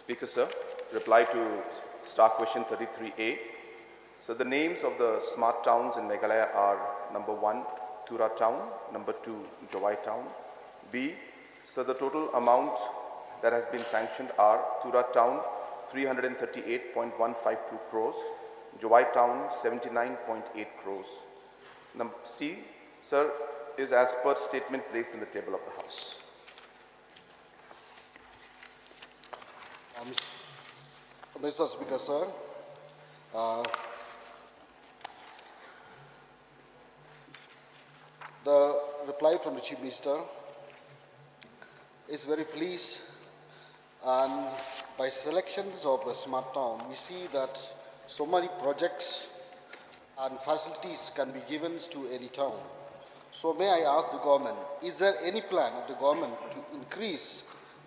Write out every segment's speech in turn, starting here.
Speaker, sir, reply to star question 33A. So the names of the smart towns in Meghalaya are number 1, Tura town, number 2, Jowai town. B, so the total amount that has been sanctioned are Tura town 338.152 crores, Jowai town 79.8 crores. Number C, sir, is as per statement placed in the table of the House. Mr. Speaker, sir, the reply from the Chief Minister is very pleased, and by selections of a smart town, we see that so many projects and facilities can be given to any town. So may I ask the government, is there any plan of the government to increase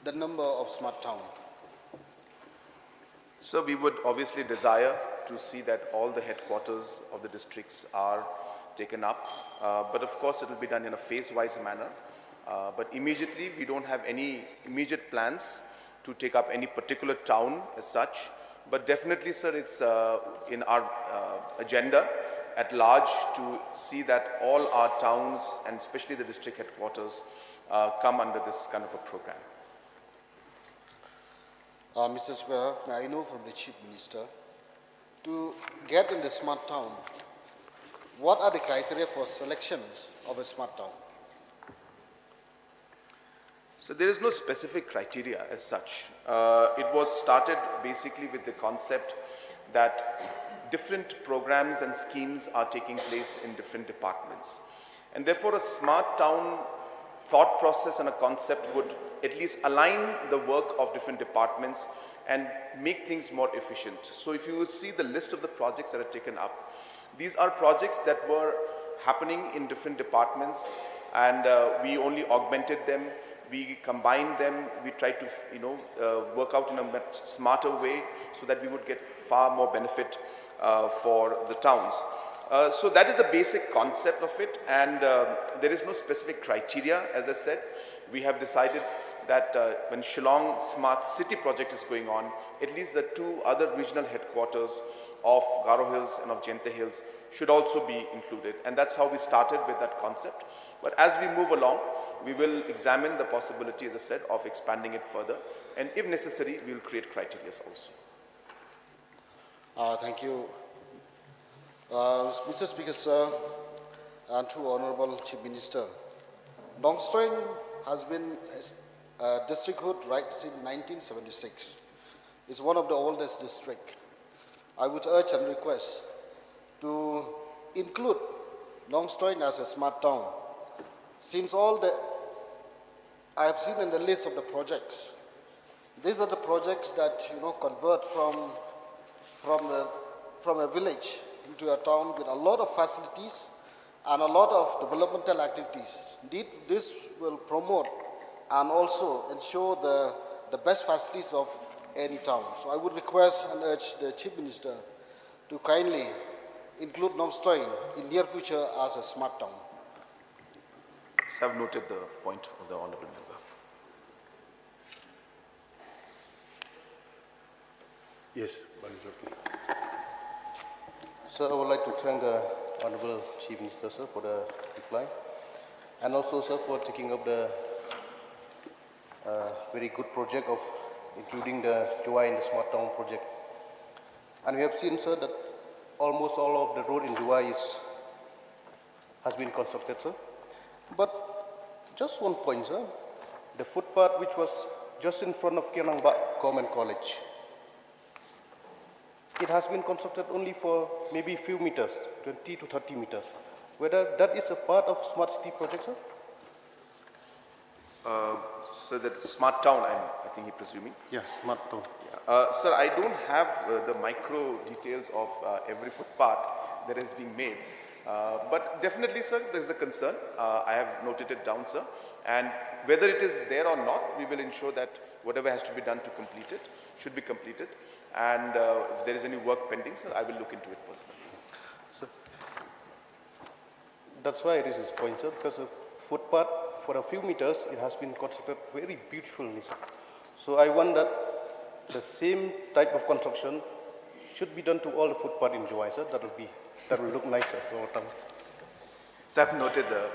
the number of smart towns? So we would obviously desire to see that all the headquarters of the districts are taken up, but of course it will be done in a phase-wise manner. But immediately we don't have any immediate plans to take up any particular town as such, but definitely, sir, it's in our agenda at large to see that all our towns and especially the district headquarters come under this kind of a program. Mr. Speaker, may I know from the Chief Minister, to get in the smart town, what are the criteria for selections of a smart town? So there is no specific criteria as such. It was started basically with the concept that different programs and schemes are taking place in different departments. And therefore a smart town thought process and a concept would at least align the work of different departments and make things more efficient. So if you will see the list of the projects that are taken up, these are projects that were happening in different departments, and we only augmented them, we combined them, we tried to work out in a much smarter way so that we would get far more benefit for the towns. So that is the basic concept of it, and there is no specific criteria. As I said, we have decided that when Shillong Smart City project is going on, at least the two other regional headquarters of Garo Hills and of Jente Hills should also be included. And that's how we started with that concept. But as we move along, we will examine the possibility, as I said, of expanding it further. And if necessary, we will create criteria also. Thank you. Mr. Speaker, sir, and to Honorable Chief Minister, Longleng has been a districthood right since 1976. It's one of the oldest districts. I would urge and request to include Longleng as a smart town. Since all the I have seen in the list of the projects, these are the projects that convert from a village into a town with a lot of facilities and a lot of developmental activities. Indeed, this will promote and also ensure the best facilities of any town. So I would request and urge the Chief Minister to kindly include Longleng in near future as a smart town. So I've noted the point of the Honourable Member. Yes, Balei. Sir, I would like to thank the Honourable Chief Minister, sir, for the reply, and also, sir, for taking up the very good project of including the jowai in the Smart Town project. And we have seen, sir, that almost all of the road in jowai has been constructed, sir. But just one point, sir, the footpath which was just in front of Kianangbak Government College, it has been constructed only for maybe a few meters, 20 to 30 meters. Whether that is a part of Smart City project, sir? So that smart town, I think he's presuming. Yes, Smart Town. Yeah. Sir, I don't have the micro details of every footpath that is being made. But definitely, sir, there is a concern. I have noted it down, sir. And whether it is there or not, we will ensure that whatever has to be done to complete it should be completed. And if there is any work pending, sir, I will look into it personally. Sir, that's why it is this point, sir, because a footpath for a few meters, it has been constructed very beautifully, sir. So I want that the same type of construction should be done to all the footpath in jowai, sir. That will look nicer for our town. So I've noted the